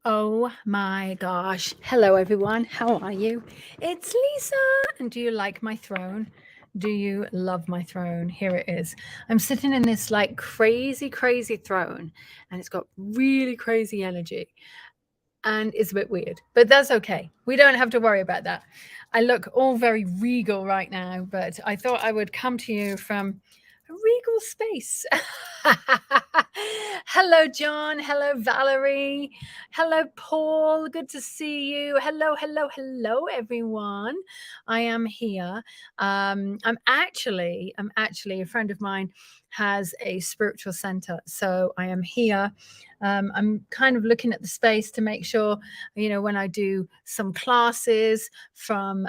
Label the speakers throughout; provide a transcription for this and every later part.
Speaker 1: Oh my gosh. Hello, everyone. How are you? It's Lisa. And do you like my throne? Do you love my throne? Here it is. I'm sitting in this like crazy, crazy throne, and it's got really crazy energy. And it's a bit weird, but that's okay. We don't have to worry about that. I look all very regal right now, but I thought I would come to you from a regal space. Hello, John. Hello, Valerie. Hello, Paul. Good to see you. Hello, hello, hello, everyone. I am here. I'm actually a friend of mine has a spiritual center, so I am here. I'm kind of looking at the space to make sure, when I do some classes from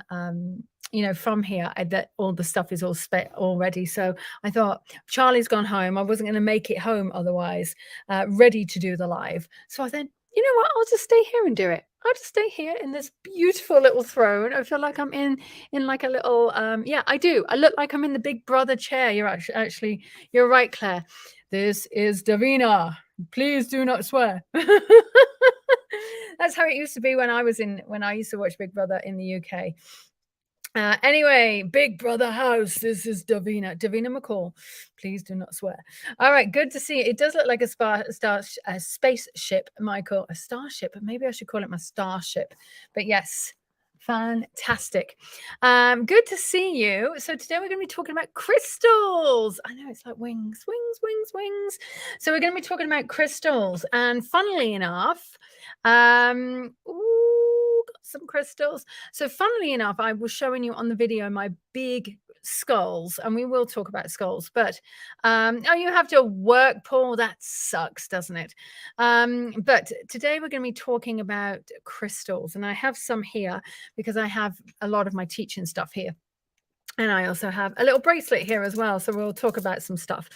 Speaker 1: from here, that all the stuff is all ready. So I thought, Charlie's gone home. I wasn't going to make it home otherwise, ready to do the live. So I thought, you know what? I'll just stay here and do it. I'll just stay here in this beautiful little throne. I feel like I'm in like a little, yeah, I do. I look like I'm in the Big Brother chair. You're actually, you're right, Claire. This is Davina. Please do not swear. That's how it used to be when I used to watch Big Brother in the UK. Anyway, Big Brother house. This is Davina McCall. Please do not swear. All right, good to see you. It does look like a spaceship, Michael. A starship. Maybe I should call it my starship. But yes, fantastic. Good to see you. So today we're going to be talking about crystals. I know, it's like wings. So we're going to be talking about crystals. And funnily enough, got some crystals. So funnily enough, I was showing you on the video my big skulls, and we will talk about skulls, but oh, you have to work, Paul. That sucks, doesn't it? But today we're going to be talking about crystals, and I have some here because I have a lot of my teaching stuff here. And I also have a little bracelet here as well. So we'll talk about some stuff.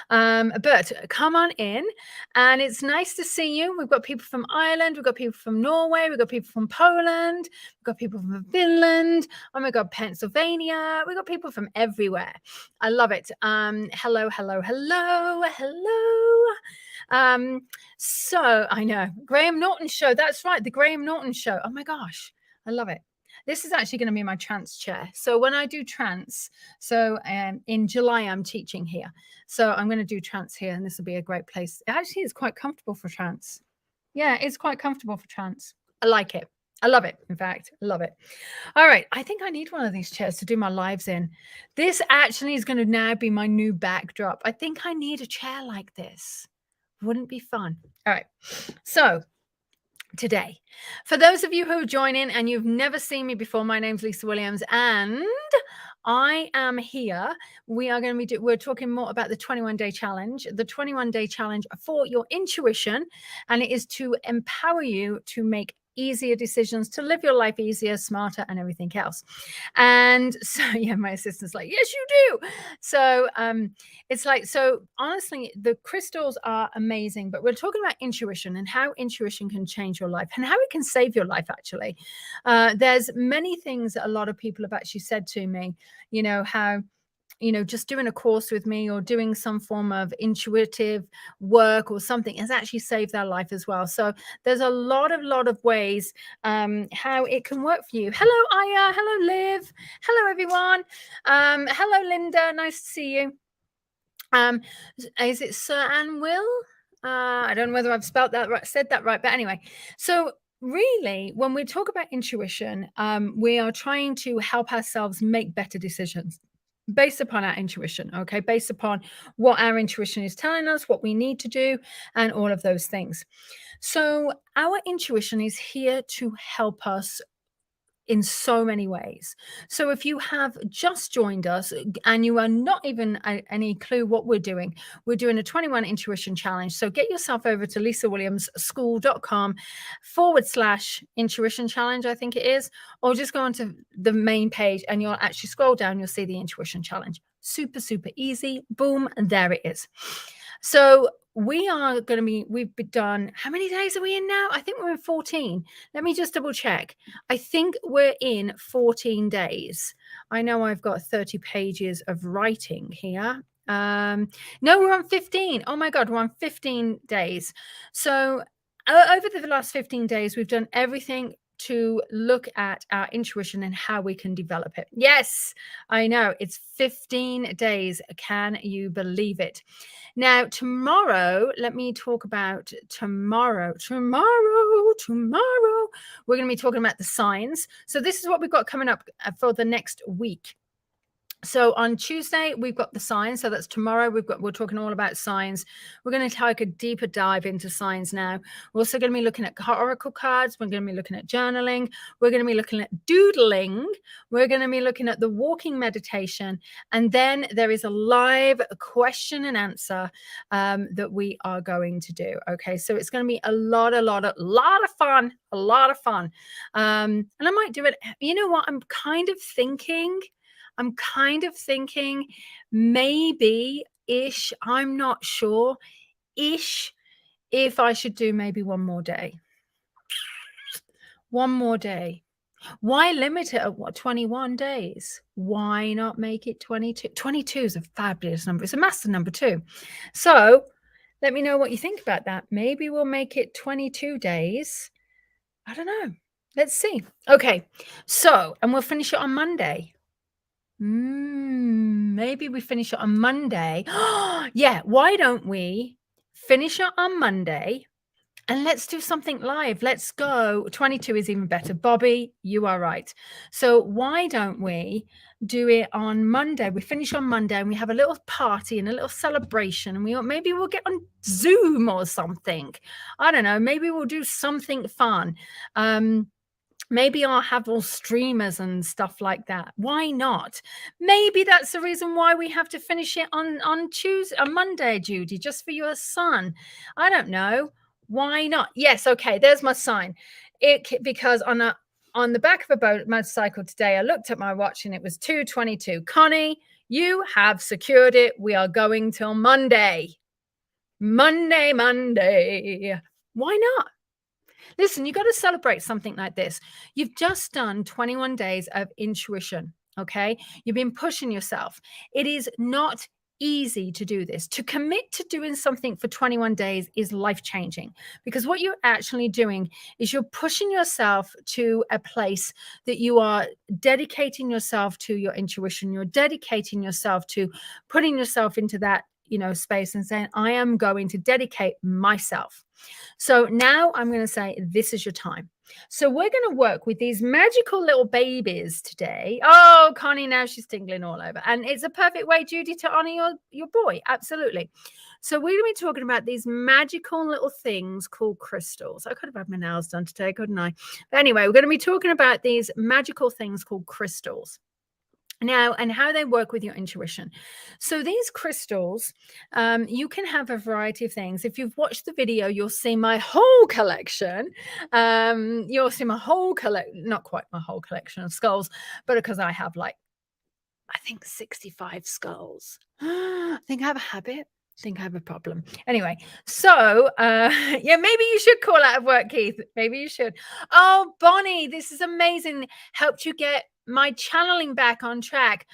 Speaker 1: But come on in. And it's nice to see you. We've got people from Ireland. We've got people from Norway. We've got people from Poland. We've got people from Finland. Oh my God, Pennsylvania. We've got people from everywhere. I love it. Hello. So I know. Graham Norton show. That's right. The Graham Norton show. Oh my gosh. I love it. This is actually going to be my trance chair. So when I do trance, in July, I'm teaching here. So I'm going to do trance here, and this will be a great place. It actually is quite comfortable for trance. Yeah, it's quite comfortable for trance. I like it. I love it. In fact, I love it. All right. I think I need one of these chairs to do my lives in. This actually is going to now be my new backdrop. I think I need a chair like this. Wouldn't be fun. All right. So today, for those of you who are joining and you've never seen me before, my name's Lisa Williams, and I am here. We're talking more about the 21-day challenge, the 21-day challenge for your intuition, and it is to empower you to make easier decisions, to live your life easier, smarter, and everything else. And so, yeah, my assistant's like, yes, you do. So it's like, so honestly, the crystals are amazing, but we're talking about intuition and how intuition can change your life and how it can save your life, actually. There's many things that a lot of people have actually said to me, how just doing a course with me or doing some form of intuitive work or something has actually saved their life as well. So there's a lot of ways how it can work for you. Hello, Aya. Hello, Liv. Hello, everyone. Hello, Linda. Nice to see you. Is it Sir Anne Will? I don't know whether I've said that right, but anyway. So really, when we talk about intuition, we are trying to help ourselves make better decisions based upon our intuition, okay? Based upon what our intuition is telling us, what we need to do, and all of those things. So our intuition is here to help us in so many ways. So if you have just joined us and you are not even any clue what we're doing a 21 intuition challenge. So get yourself over to lisawilliamsschool.com/intuition challenge, I think it is, or just go onto the main page and you'll actually scroll down, you'll see the intuition challenge. Super easy. Boom, and there it is. So we've done, how many days are we in now? I think we're in 14. Let me just double check. I think we're in 14 days. I know I've got 30 pages of writing here. No, we're on 15. Oh my God, we're on 15 days. So over the last 15 days, we've done everything to look at our intuition and how we can develop it. Yes, I know. It's 15 days. Can you believe it? Now, tomorrow, let me talk about tomorrow. Tomorrow, we're going to be talking about the signs. So, this is what we've got coming up for the next week. So on Tuesday, we've got the signs. So that's tomorrow. We're talking all about signs. We're going to take a deeper dive into signs now. We're also going to be looking at oracle cards. We're going to be looking at journaling. We're going to be looking at doodling. We're going to be looking at the walking meditation. And then there is a live question and answer that we are going to do. Okay. So it's going to be a lot of fun, and I might do it. You know what? I'm kind of thinking maybe-ish, I'm not sure-ish, if I should do maybe one more day. One more day. Why limit it at 21 days? Why not make it 22? 22 is a fabulous number. It's a master number too. So let me know what you think about that. Maybe we'll make it 22 days. I don't know. Let's see. Okay. So, and we'll finish it on Monday. Maybe we finish it on Monday. Yeah, why don't we finish it on Monday and let's do something live? Let's go. 22 is even better. Bobby, you are right. So why don't we do it on Monday? We finish on Monday and we have a little party and a little celebration, and maybe we'll get on Zoom or something. I don't know. Maybe we'll do something fun. Maybe I'll have all streamers and stuff like that. Why not? Maybe that's the reason why we have to finish it on Monday, Judy, just for your son. I don't know. Why not? Yes, okay, there's my sign. Because on the back of a motorcycle today, I looked at my watch and it was 2:22. Connie, you have secured it. We are going till Monday. Monday. Why not? Listen, you got to celebrate something like this. You've just done 21 days of intuition, okay? You've been pushing yourself. It is not easy to do this. To commit to doing something for 21 days is life-changing, because what you're actually doing is you're pushing yourself to a place that you are dedicating yourself to your intuition. You're dedicating yourself to putting yourself into that, space and saying, I am going to dedicate myself. So now I'm going to say, this is your time. So we're going to work with these magical little babies today. Oh, Connie, now she's tingling all over. And it's a perfect way, Judy, to honor your boy. Absolutely. So we're going to be talking about these magical little things called crystals. I could have had my nails done today, couldn't I? But anyway, we're going to be talking about these magical things called crystals. Now, and how they work with your intuition. So these crystals, you can have a variety of things. If you've watched the video, you'll see my whole collection. You'll see my whole collection, not quite my whole collection of skulls, but because I have I think 65 skulls. I think I have a habit. I think I have a problem. Anyway, so yeah, maybe you should call out of work, Keith. Maybe you should. Oh, Bonnie, this is amazing. Helped you get my channeling back on track.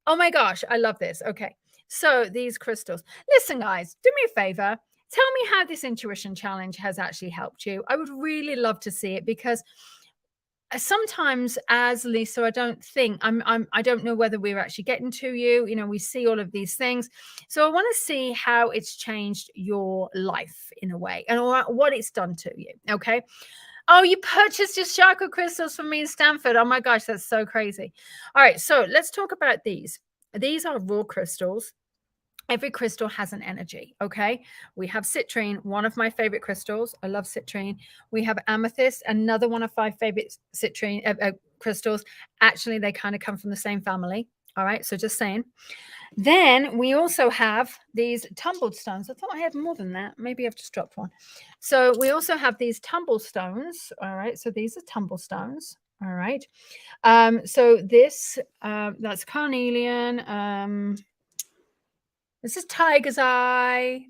Speaker 1: Oh my gosh, I love this. Okay, so these crystals. Listen, guys, do me a favor. Tell me how this intuition challenge has actually helped you. I would really love to see it, because sometimes as Lisa, I don't know whether we're actually getting to you. We see all of these things. So I want to see how it's changed your life in a way, and what it's done to you. Okay. Oh, you purchased your chakra crystals from me in Stanford. Oh my gosh, that's so crazy. All right. So let's talk about these. These are raw crystals. Every crystal has an energy, okay? We have citrine, one of my favorite crystals. I love citrine. We have amethyst, another one of my favorite citrine crystals. Actually, they kind of come from the same family. All right, so just saying. Then we also have these tumbled stones. I thought I had more than that. Maybe I've just dropped one. So we also have these tumble stones. All right, so these are tumble stones. All right. So this, that's carnelian. This is tiger's eye.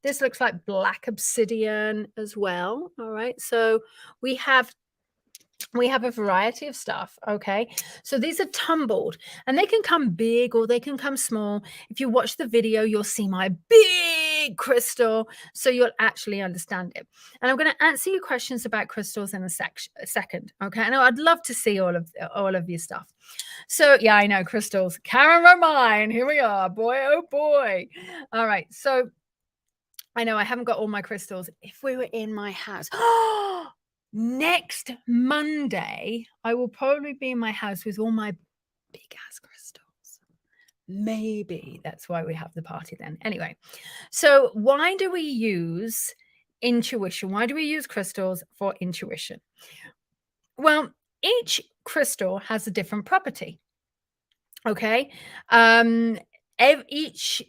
Speaker 1: This looks like black obsidian as well. All right. So we have We have a variety of stuff. Okay. So these are tumbled and they can come big or they can come small. If you watch the video, you'll see my big crystal. So you'll actually understand it. And I'm going to answer your questions about crystals in a second. Okay. I know I'd love to see all of your stuff. So yeah, I know crystals. Karen mine. Here we are. Boy, oh boy. All right. So I know I haven't got all my crystals. If we were in my house, next Monday, I will probably be in my house with all my big ass crystals. Maybe that's why we have the party then. Anyway, so why do we use intuition? Why do we use crystals for intuition? Well, each crystal has a different property. Okay. Each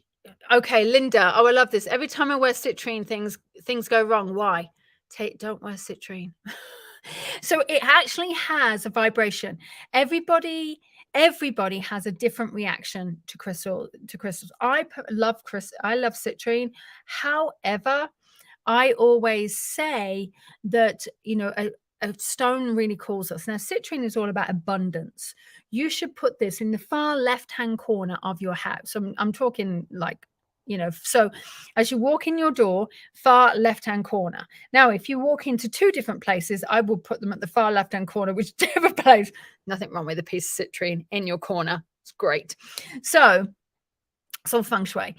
Speaker 1: Okay, Linda. Oh, I love this. Every time I wear citrine, things go wrong. Why? Don't wear citrine. So it actually has a vibration. Everybody has a different reaction to crystals. I love citrine. However, I always say that, a stone really calls us. Now, citrine is all about abundance. You should put this in the far left-hand corner of your house. I'm talking like, so as you walk in your door, far left-hand corner. Now, if you walk into two different places, I will put them at the far left-hand corner, whichever place. Nothing wrong with a piece of citrine in your corner. It's great. So it's all feng shui.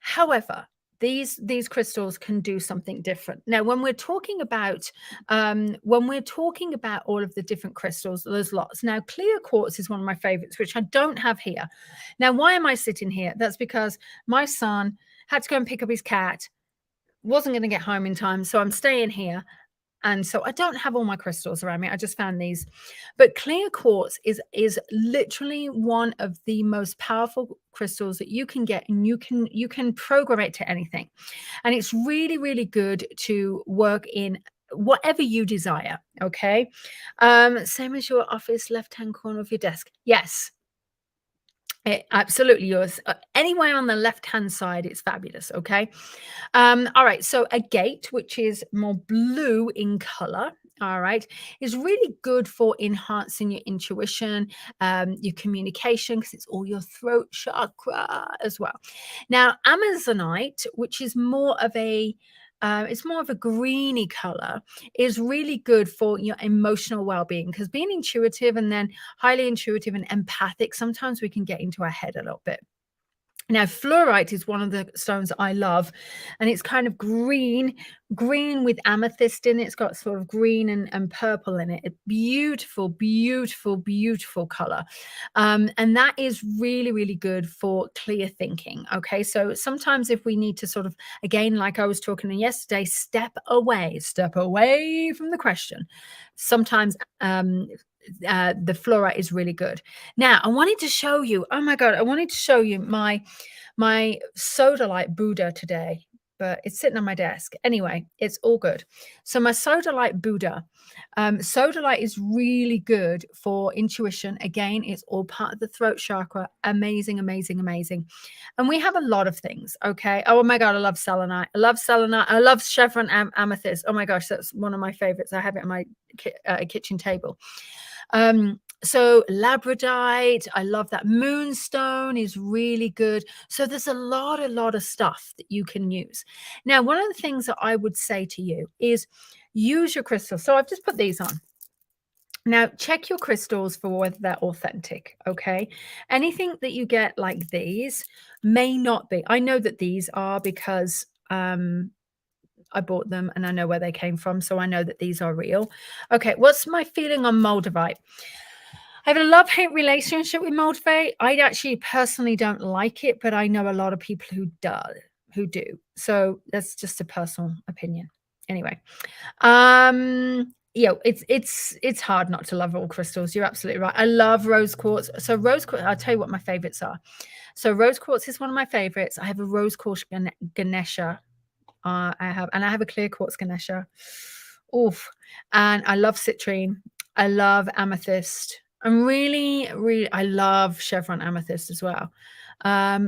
Speaker 1: However, these crystals can do something different. Now, when we're talking about all of the different crystals, there's lots. Now, clear quartz is one of my favorites, which I don't have here. Now, why am I sitting here? That's because my son had to go and pick up his cat, wasn't going to get home in time, so I'm staying here. And so I don't have all my crystals around me. I just found these. But clear quartz is literally one of the most powerful crystals that you can get, and you can program it to anything. And it's really, really good to work in whatever you desire. Okay. Same as your office left-hand corner of your desk. Yes. Absolutely yours. Anywhere on the left-hand side, it's fabulous. Okay. All right. So a gate, which is more blue in color, all right, is really good for enhancing your intuition, your communication, because it's all your throat chakra as well. Now, Amazonite, which is more of a it's more of a greeny color, is really good for your emotional well-being, because being intuitive and then highly intuitive and empathic, sometimes we can get into our head a little bit. Now, fluorite is one of the stones I love, and it's kind of green with amethyst in it. It's got sort of green and purple in it. A beautiful, beautiful, beautiful color. And that is really, really good for clear thinking. Okay. So sometimes if we need to sort of, again, like I was talking yesterday, step away from the question. Sometimes the fluorite is really good. Now, I wanted to show you, oh my God, I wanted to show you my sodalite Buddha today, but it's sitting on my desk. Anyway, it's all good. So my sodalite Buddha, sodalite is really good for intuition. Again, it's all part of the throat chakra. Amazing, amazing, amazing. And we have a lot of things. Okay. Oh my God, I love selenite. I love selenite. I love chevron amethyst. Oh my gosh, that's one of my favorites. I have it on my kitchen table. So labradorite, I love that. Moonstone is really good. So there's a lot of stuff that you can use. Now, one of the things that I would say to you is use your crystals. So I've just put these on. Now, check your crystals for whether they're authentic, okay? Anything that you get like these may not be. I know that these are, because I bought them and I know where they came from, so I know that these are real. Okay, what's my feeling on moldavite? I have a love-hate relationship with moldavite. I actually personally don't like it, but I know a lot of people who do. So that's just a personal opinion. Anyway, it's hard not to love all crystals. You're absolutely right. I love rose quartz. So rose quartz, I'll tell you what my favorites are. So rose quartz is one of my favorites. I have a rose quartz Ganesha. I have a clear quartz Ganesha. Oof. And I love citrine. I love amethyst. And really, really, I love chevron amethyst as well.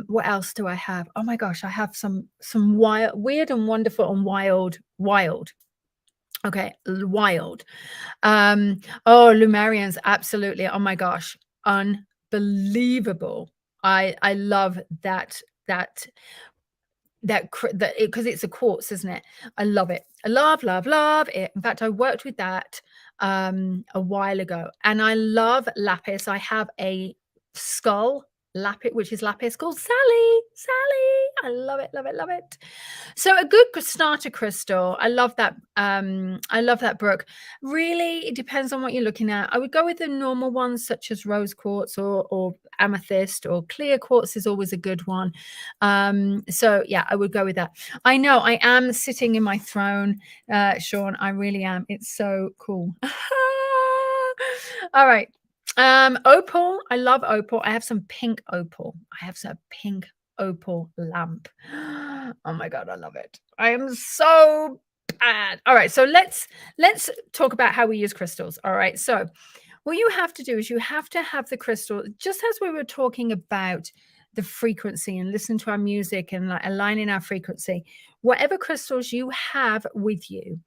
Speaker 1: What else do I have? Oh my gosh, I have some wild, weird and wonderful and wild Okay, wild. Oh, Lumarians, absolutely. Oh my gosh, unbelievable. I love that that because it's a quartz, isn't it? I love it. I love it. In fact, I worked with that a while ago, and I love lapis. I have a skull lapis, which is lapis called Sally. Sally, I love it, love it, love it. So a good starter crystal. I love that. I love that, Brooke. Really, it depends on what you're looking at. I would go with the normal ones such as rose quartz or amethyst, or clear quartz is always a good one. So yeah, I would go with that. I know I am sitting in my throne, Sean. I really am. It's so cool. All right. Opal. I love opal. I have some pink opal. I have some pink opal lamp. Oh my god, I love it. I am so bad. All right, so let's talk about how we use crystals. All right, so what you have to do is you have to have the crystal, just as we were talking about the frequency and listen to our music and like aligning our frequency. Whatever crystals you have with you,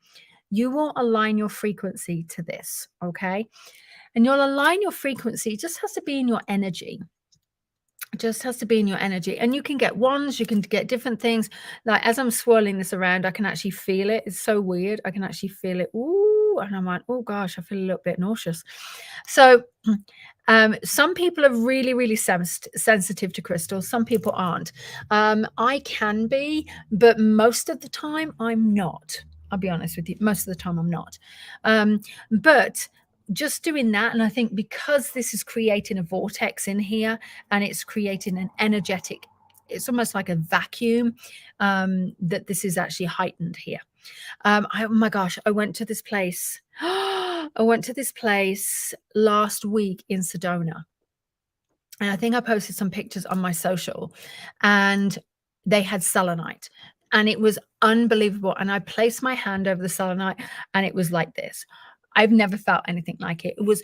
Speaker 1: you will align your frequency to this. Okay, and you'll align your frequency. It just has to be in your energy. It just has to be in your energy. And you can get wands, you can get different things. Like as I'm swirling this around, I can actually feel it. It's so weird. I can actually feel it. Ooh, and I'm like, oh gosh, I feel a little bit nauseous. So some people are really, really sensitive to crystals. Some people aren't. I can be, but most of the time I'm not. I'll be honest with you. Most of the time I'm not. But just doing that, and I think because this is creating a vortex in here, and it's creating an energetic, it's almost like a vacuum, that this is actually heightened here. Oh my gosh, I went to this place. I went to this place last week in Sedona, and I think I posted some pictures on my social, and they had selenite, and it was unbelievable. And I placed my hand over the selenite, and it was like this. I've never felt anything like it. It was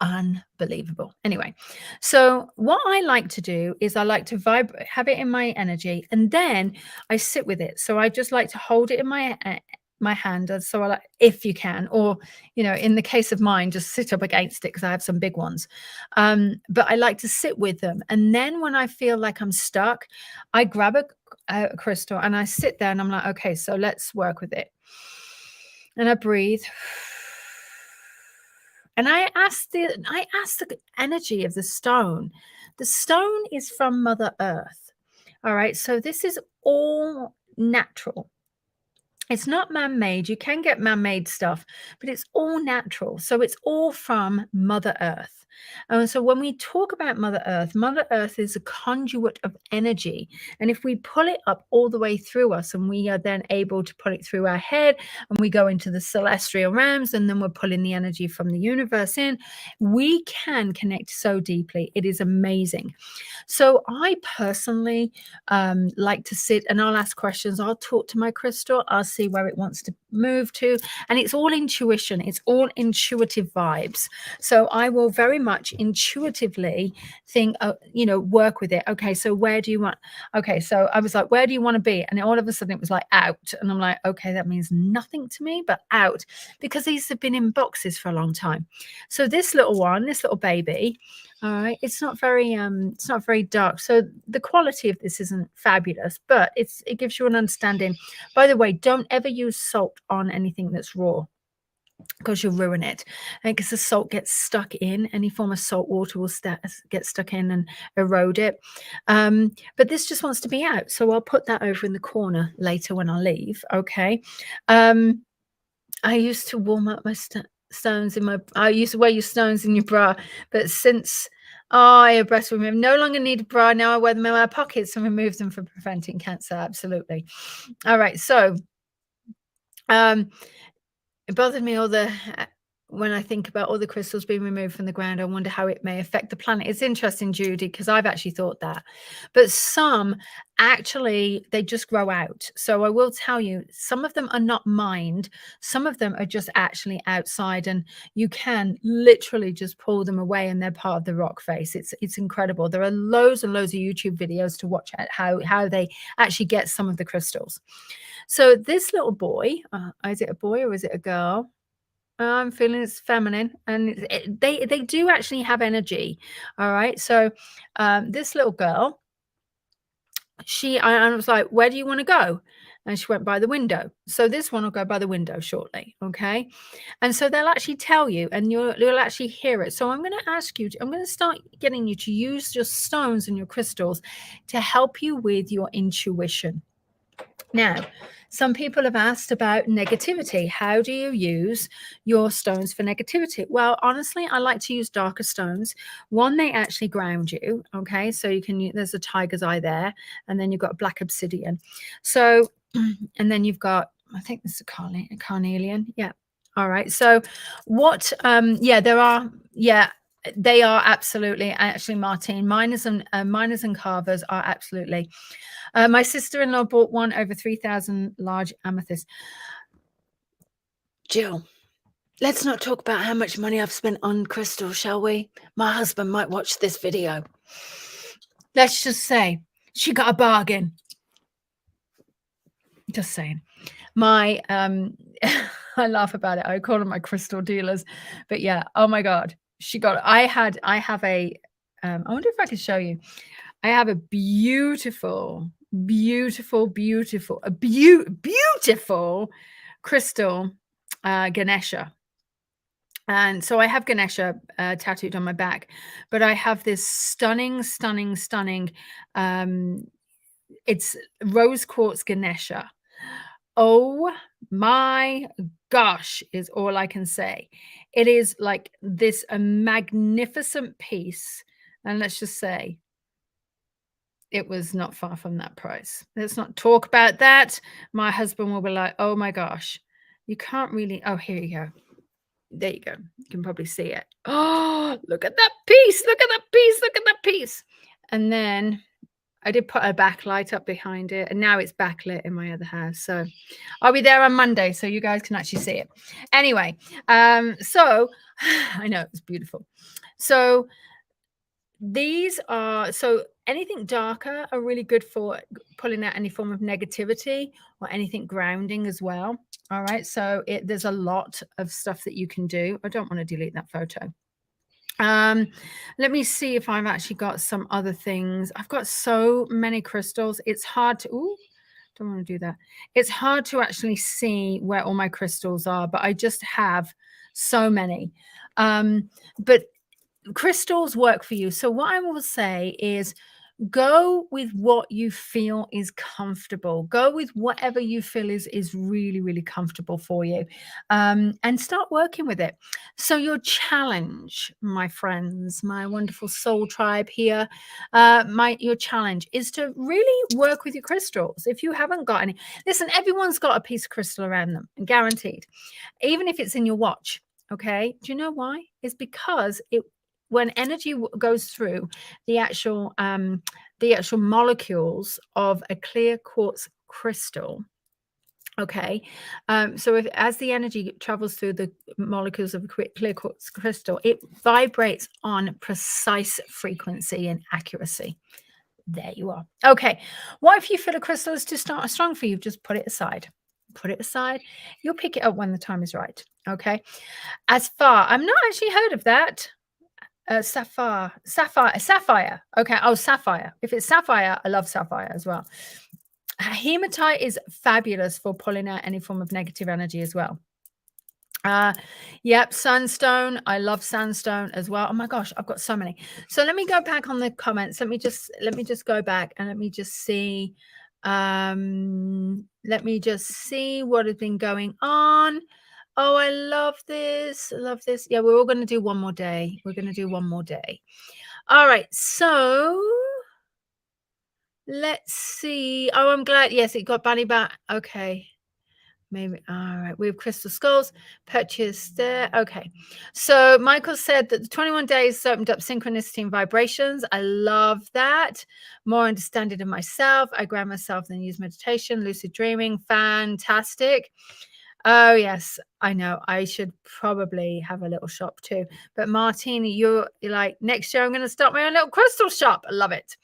Speaker 1: unbelievable. Anyway, so what I like to do is I like to vibrate, have it in my energy, and then I sit with it. So I just like to hold it in my hand. And so I like, if you can, or in the case of mine, just sit up against it because I have some big ones. But I like to sit with them, and then when I feel like I'm stuck, I grab a crystal and I sit there and I'm like, okay, so let's work with it. And I breathe. And I ask the energy of the stone. The stone is from Mother Earth. All right. So this is all natural. It's not man-made. You can get man-made stuff, but it's all natural. So it's all from Mother Earth. And so when we talk about Mother Earth is a conduit of energy. And if we pull it up all the way through us, and we are then able to pull it through our head, and we go into the celestial realms, and then we're pulling the energy from the universe in, we can connect so deeply. It is amazing. So I personally like to sit, and I'll ask questions. I'll talk to my crystal. I'll see where it wants to move to. And it's all intuition. It's all intuitive vibes. So I will very much intuitively think, work with it. Okay, so where do you want? Okay, so I was like, where do you want to be? And all of a sudden it was like out. And I'm like, okay, that means nothing to me, but out, because these have been in boxes for a long time. So this little baby, all right, it's not very dark. So the quality of this isn't fabulous, but it gives you an understanding. By the way, don't ever use salt on anything that's raw, because you'll ruin it. Because the salt gets stuck in, any form of salt water will get stuck in and erode it. But this just wants to be out. So I'll put that over in the corner later when I leave. Okay. I used to warm up my stones in my, I used to wear your stones in your bra, but since I have breast remove, no longer need a bra. Now I wear them in my pockets and remove them for preventing cancer. Absolutely. All right. So, it bothered me all the when I think about all the crystals being removed from the ground, I wonder how it may affect the planet. It's interesting, Judy, because I've actually thought that. But some actually, they just grow out. So I will tell you, some of them are not mined. Some of them are just actually outside, and you can literally just pull them away, and they're part of the rock face. It's incredible. There are loads and loads of YouTube videos to watch at how they actually get some of the crystals. So this little boy, is it a boy or is it a girl? I'm feeling it's feminine, and they do actually have energy. All right. So this little girl, I was like, where do you want to go? And she went by the window. So this one will go by the window shortly. Okay. And so they'll actually tell you, and you'll actually hear it. So I'm going to ask you, I'm going to start getting you to use your stones and your crystals to help you with your intuition. Now, some people have asked about negativity. How do you use your stones for negativity? Well, honestly, I like to use darker stones. One, they actually ground you. Okay. So you can, there's a tiger's eye there, and then you've got black obsidian. So, and then you've got, I think this is a carnelian. Yeah. All right. So what, yeah, there are, yeah, they are absolutely, actually, Martine, miners and carvers are absolutely. My sister-in-law bought one over 3,000 large amethysts. Jill, let's not talk about how much money I've spent on crystals, shall we? My husband might watch this video. Let's just say she got a bargain. Just saying. My I laugh about it. I call them my crystal dealers. But yeah, oh my God. I have a I wonder if I could show you. I have a beautiful crystal Ganesha. And so I have Ganesha tattooed on my back, but I have this stunning it's rose quartz Ganesha. Oh my gosh, is all I can say. It is like this a magnificent piece. And let's just say it was not far from that price. Let's not talk about that. My husband will be like, oh my gosh, you can't really. Oh, here you go. There you go. You can probably see it. Oh, look at that piece. Look at that piece. Look at that piece. And then I did put a backlight up behind it, and now it's backlit in my other house. So I'll be there on Monday, so you guys can actually see it. Anyway, so I know it's beautiful. So these are, so anything darker are really good for pulling out any form of negativity or anything grounding as well. All right. So there's a lot of stuff that you can do. I don't want to delete that photo. Let me see if I've actually got some other things. I've got so many crystals. It's hard to, don't want to do that. It's hard to actually see where all my crystals are, but I just have so many. But crystals work for you. So what I will say is go with what you feel is comfortable. Go with whatever you feel is really comfortable for you, and start working with it. So your challenge, my friends, my wonderful soul tribe here, your challenge is to really work with your crystals. If you haven't got any, listen, everyone's got a piece of crystal around them, guaranteed, even if it's in your watch. Okay, do you know why? It's because when energy goes through the actual molecules of a clear quartz crystal. Okay, so as the energy travels through the molecules of a clear quartz crystal, it vibrates on precise frequency and accuracy. There you are. Okay, what if you feel a crystal is too strong for you? Just put it aside. Put it aside. You'll pick it up when the time is right. Okay. As far, I've not actually heard of that. Sapphire. Okay. Oh, sapphire. If it's sapphire, I love sapphire as well. Hematite is fabulous for pulling out any form of negative energy as well. Yep, sandstone. I love sandstone as well. Oh my gosh, I've got so many. So let me go back on the comments. Let me just go back and let me just see. Let me just see what has been going on. Oh, I love this. I love this. Yeah, we're all going to do one more day. We're going to do one more day. All right. So let's see. Oh, I'm glad. Yes, it got Bunny back. Okay. Maybe. All right. We have crystal skulls purchased there. Okay. So Michael said that the 21 days opened up synchronicity and vibrations. I love that. More understanding of myself. I ground myself, then use meditation, lucid dreaming. Fantastic. Oh, yes. I know. I should probably have a little shop too. But Martini, you're like, next year I'm going to start my own little crystal shop. I love it.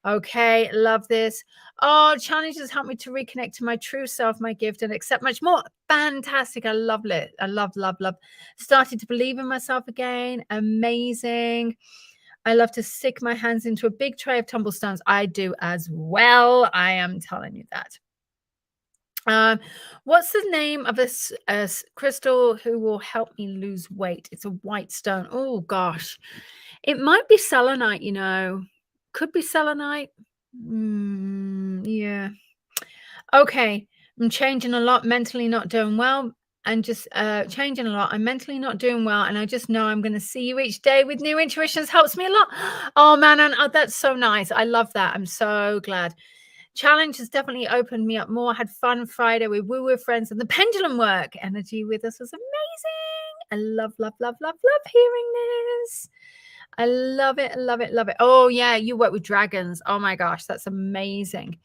Speaker 1: Okay, love this. Oh, challenges help me to reconnect to my true self, my gift, and accept much more. Fantastic. I love it. I love, love, love. Started to believe in myself again. Amazing. I love to stick my hands into a big tray of tumblestones. I do as well. I am telling you that. What's the name of this crystal who will help me lose weight? It's a white stone. Oh gosh, it might be selenite. Could be selenite. Yeah. Okay. I'm changing a lot, mentally not doing well, and just changing a lot. I'm mentally not doing well, and I just know I'm going to see you each day with new intuitions. Helps me a lot. Oh man, and that's so nice. I love that. I'm so glad. Challenge has definitely opened me up more. Had fun Friday with Woo Woo Friends and the pendulum work. Energy with us was amazing. I love, love, love, love, love hearing this. I love it, love it, love it. Oh yeah, you work with dragons. Oh my gosh, that's amazing.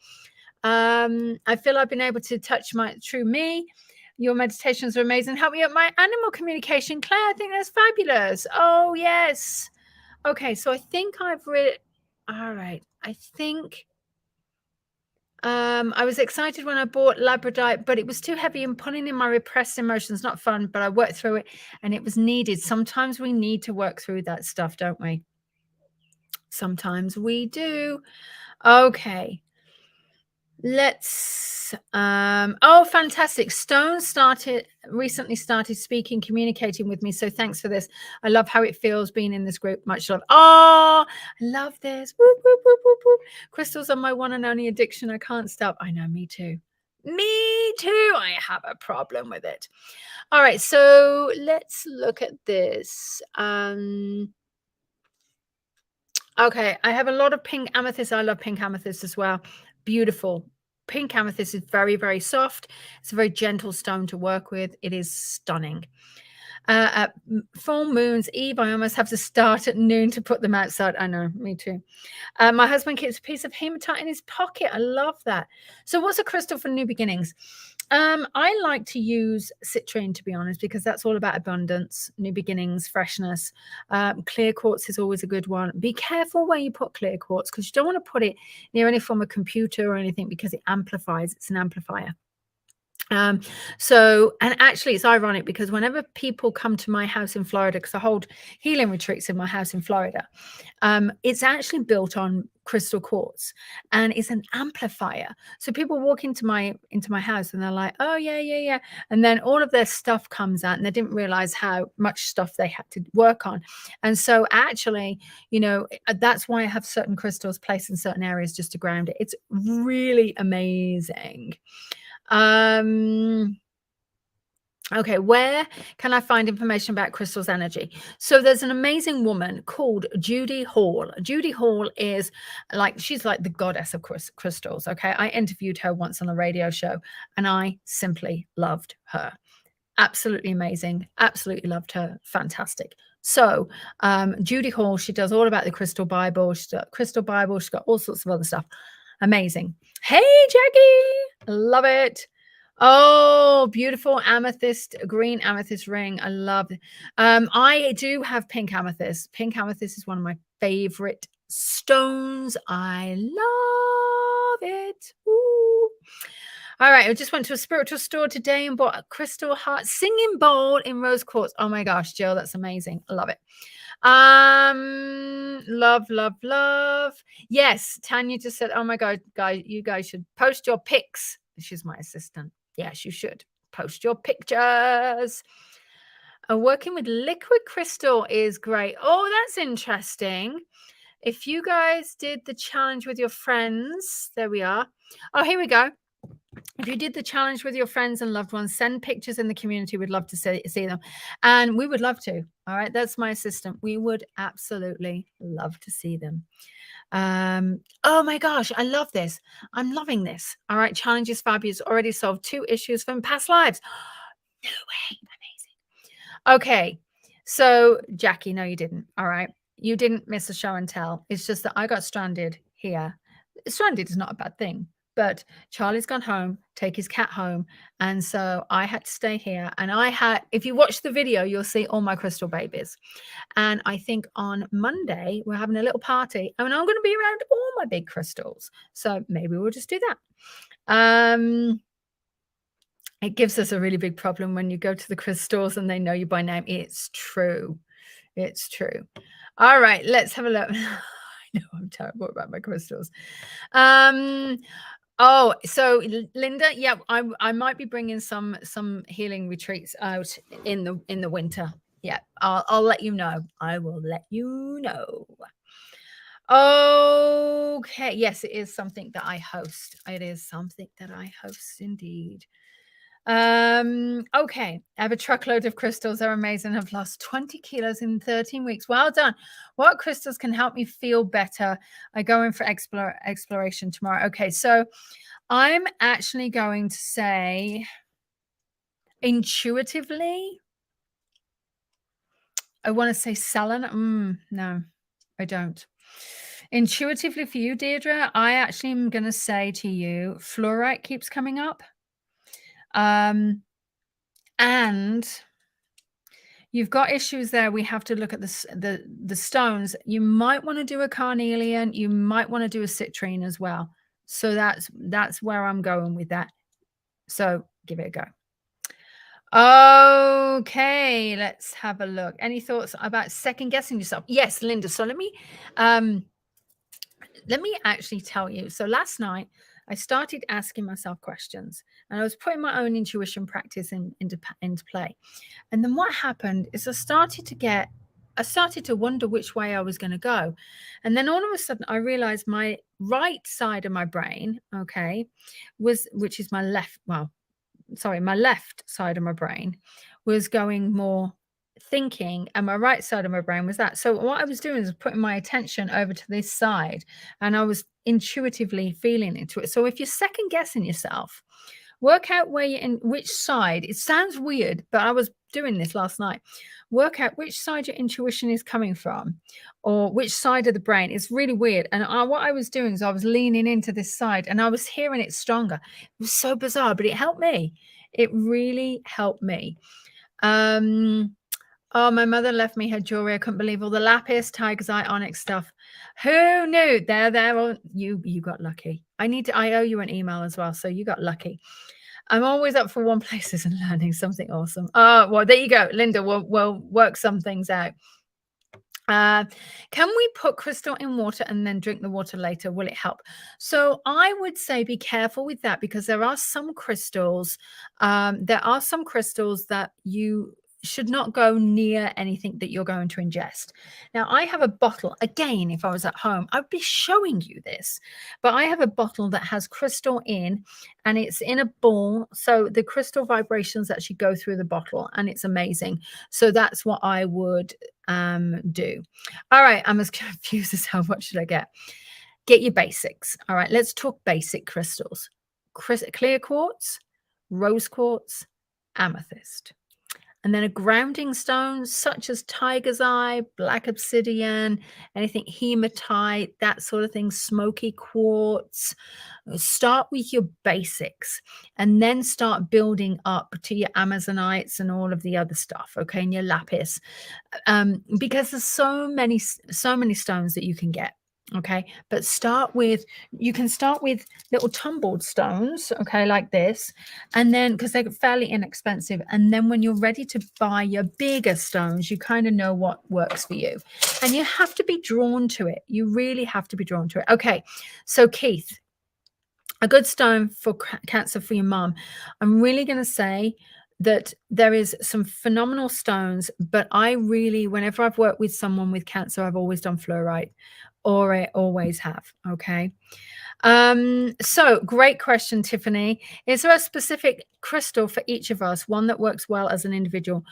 Speaker 1: I feel I've been able to touch my true me. Your meditations are amazing. Help me up my animal communication. Claire, I think that's fabulous. Oh yes. Okay, so I think I've read. All right, I think. I was excited when I bought Labradite, but it was too heavy and pulling in my repressed emotions. Not fun, but I worked through it and it was needed. Sometimes we need to work through that stuff, don't we? Sometimes we do. Okay. Let's oh fantastic. Stone recently started speaking, communicating with me, so thanks for this. I love how it feels being in this group. Much love. Oh, I love this. Whoop, whoop, whoop, whoop, whoop. Crystals are my one and only addiction. I can't stop. I know, me too. Me too. I have a problem with it. All right, so let's look at this. Okay, I have a lot of pink amethyst. I love pink amethyst as well. Beautiful. Pink amethyst is very, very soft. It's a very gentle stone to work with. It is stunning. At full moons eve, I almost have to start at noon to put them outside. I know, me too. My husband keeps a piece of hematite in his pocket. I love that. So what's a crystal for new beginnings? I like to use citrine, to be honest, because that's all about abundance, new beginnings, freshness. Clear quartz is always a good one. Be careful where you put clear quartz because you don't want to put it near any form of computer or anything because it amplifies. It's an amplifier. And actually it's ironic because whenever people come to my house in Florida, because I hold healing retreats in my house in Florida, it's actually built on crystal quartz and it's an amplifier. So people walk into my house and they're like, oh yeah. And then all of their stuff comes out and they didn't realize how much stuff they had to work on. And so actually, that's why I have certain crystals placed in certain areas just to ground it. It's really amazing. Okay, where can I find information about crystals energy? So there's an amazing woman called Judy Hall. Judy Hall is she's like the goddess of crystals. Okay, I interviewed her once on a radio show and I simply loved her. Absolutely amazing. Absolutely loved her. Fantastic. So Judy Hall, she does all about the crystal Bible. She's got crystal Bible. She's got all sorts of other stuff. Amazing. Hey, Jackie. Love it. Oh, beautiful amethyst, green amethyst ring. I love it. I do have pink amethyst. Pink amethyst is one of my favorite stones. I love it. Ooh. All right, I just went to a spiritual store today and bought a crystal heart singing bowl in rose quartz. Oh my gosh, Jill, that's amazing. I love it. Love. Yes, Tanya just said, oh my God, guys, you guys should post your pics. She's my assistant. Yes, you should post your pictures. Working with liquid crystal is great. Oh, that's interesting. If you guys did the challenge with your friends, there we are. Oh, here we go. If you did the challenge with your friends and loved ones, send pictures in the community. We'd love to see them. And we would love to. All right. That's my assistant. We would absolutely love to see them. Oh my gosh, I love this. I'm loving this. All right. Challenge is fabulous. Already solved 2 issues from past lives. No way. Amazing. Okay. So, Jackie, no, you didn't. All right. You didn't miss a show and tell. It's just that I got stranded here. Stranded is not a bad thing, but Charlie's gone home, take his cat home. And so I had to stay here. And if you watch the video, you'll see all my crystal babies. And I think on Monday, we're having a little party and I'm going to be around all my big crystals. So maybe we'll just do that. It gives us a really big problem when you go to the crystals and they know you by name. It's true. It's true. All right, let's have a look. I know I'm terrible about my crystals. Oh, so Linda, yeah, I might be bringing some healing retreats out in the winter. Yeah, I'll let you know. I will let you know. Okay, yes, it is something that I host. It is something that I host indeed. Okay, I have a truckload of crystals. They're amazing. I've lost 20 kilos in 13 weeks. Well done. What crystals can help me feel better? I go in for exploration tomorrow. Okay, so I'm actually going to say intuitively, I want to say selenite. No, I don't. Intuitively for you, Deirdre, I actually am going to say to you, fluorite keeps coming up. And you've got issues there. We have to look at the stones. You might want to do a carnelian. You might want to do a citrine as well. So that's where I'm going with that. So give it a go. Okay, let's have a look. Any thoughts about second guessing yourself? Yes, Linda. So let me actually tell you. So last night I started asking myself questions and I was putting my own intuition practice into play. And then what happened is I started to wonder which way I was going to go. And then all of a sudden I realized my right side of my brain, which is my left side of my brain was going more thinking, and my right side of my brain was that. So what I was doing is putting my attention over to this side and I was intuitively feeling into it. So if you're second guessing yourself, work out where you're in which side. It sounds weird, but I was doing this last night. Work out which side your intuition is coming from or which side of the brain. It's really weird. And what I was doing is I was leaning into this side and I was hearing it stronger. It was so bizarre, but it helped me. It really helped me. Oh, my mother left me her jewelry. I couldn't believe all the lapis, tiger's eye, onyx stuff. Who knew? There. You got lucky. I owe you an email as well. So you got lucky. I'm always up for one places and learning something awesome. Oh, well, there you go, Linda. We'll work some things out. Can we put crystal in water and then drink the water later? Will it help? So I would say be careful with that because there are some crystals. That you should not go near anything that you're going to ingest. Now, I have a bottle. Again, if I was at home, I'd be showing you this. But I have a bottle that has crystal in and it's in a ball. So the crystal vibrations actually go through the bottle and it's amazing. So that's what I would do. All right, I'm as confused as hell. What should I get? Get your basics. All right, let's talk basic crystals. Clear quartz, rose quartz, amethyst. And then a grounding stone such as tiger's eye, black obsidian, anything hematite, that sort of thing, smoky quartz. Start with your basics and then start building up to your amazonites and all of the other stuff, okay, and your lapis. Because there's so many stones that you can get. Okay, but you can start with little tumbled stones, okay, like this, and then because they're fairly inexpensive, and then when you're ready to buy your bigger stones, you kind of know what works for you, and you have to be drawn to it. You really have to be drawn to it. Okay, so Keith, a good stone for cancer for your mom. I'm really going to say that there is some phenomenal stones, but whenever I've worked with someone with cancer, I've always done fluorite, or I always have. Okay. So great question, Tiffany. Is there a specific crystal for each of us, one that works well as an individual?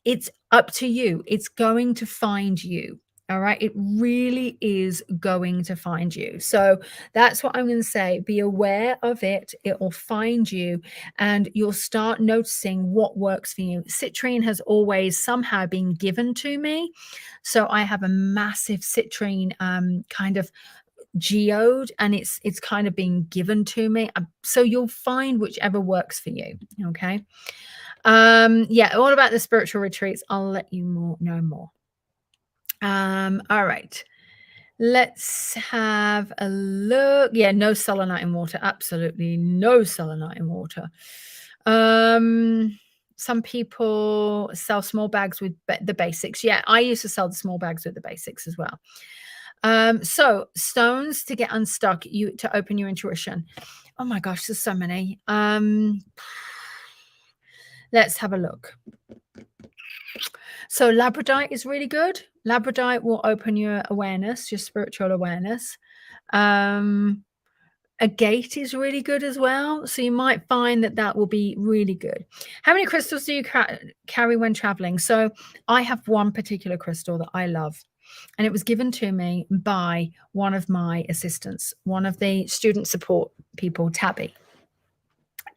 Speaker 1: It's up to you. It's going to find you. All right. It really is going to find you. So that's what I'm going to say. Be aware of it. It will find you and you'll start noticing what works for you. Citrine has always somehow been given to me. So I have a massive citrine kind of geode and it's kind of being given to me. So you'll find whichever works for you. Okay. Yeah, all about the spiritual retreats. I'll let you know more. All right. Let's have a look. Yeah, no selenite in water. Absolutely no selenite in water. Some people sell small bags with the basics. Yeah, I used to sell the small bags with the basics as well. So stones to get unstuck, to open your intuition. Oh my gosh, there's so many. Let's have a look. So labradorite is really good. Labradorite will open your awareness, your spiritual awareness. Agate is really good as well. So you might find that will be really good. How many crystals do you carry when traveling? So I have one particular crystal that I love. And it was given to me by one of my assistants, one of the student support people, Tabby.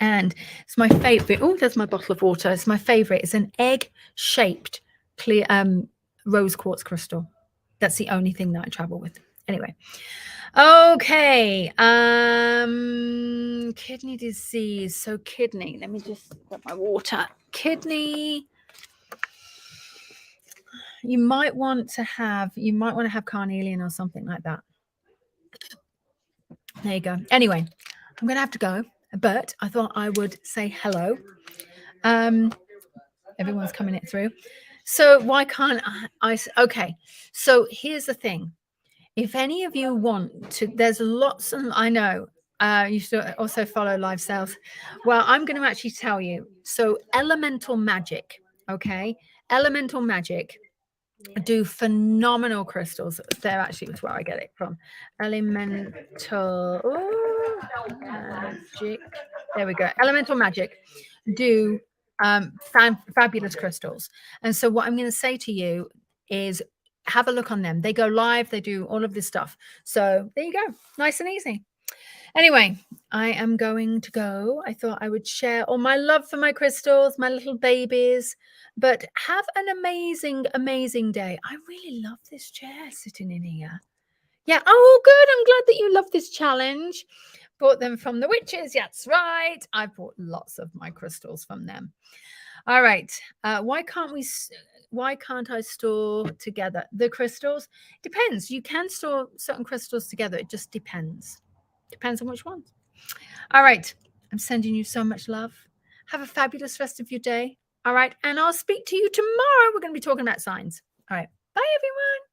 Speaker 1: And it's my favorite. Oh, there's my bottle of water. It's my favorite. It's an egg-shaped clear rose quartz crystal. That's the only thing that I travel with. Anyway. Okay. Kidney disease. So kidney. Let me just get my water. Kidney. You might want to have carnelian or something like that. There you go. Anyway, I'm going to have to go, but I thought I would say hello. Everyone's coming it through. So why can't I? Okay. So here's the thing. If any of you want to, there's lots, and I know you should also follow live sales. Well, I'm going to actually tell you. So elemental magic. Okay. Elemental magic do phenomenal crystals. They're actually where I get it from. Elemental magic. There we go. Elemental magic do fabulous crystals. And so what I'm going to say to you is have a look on them. They go live. They do all of this stuff. So there you go. Nice and easy. Anyway, I am going to go. I thought I would share all my love for my crystals, my little babies, but have an amazing, amazing day. I really love this chair sitting in here. Yeah. Oh, good. I'm glad that you love this challenge. Bought them from the witches. That's right. I bought lots of my crystals from them. All right. Why can't I store together the crystals? Depends. You can store certain crystals together. It just depends. Depends on which ones. All right. I'm sending you so much love. Have a fabulous rest of your day. All right. And I'll speak to you tomorrow. We're going to be talking about signs. All right. Bye, everyone.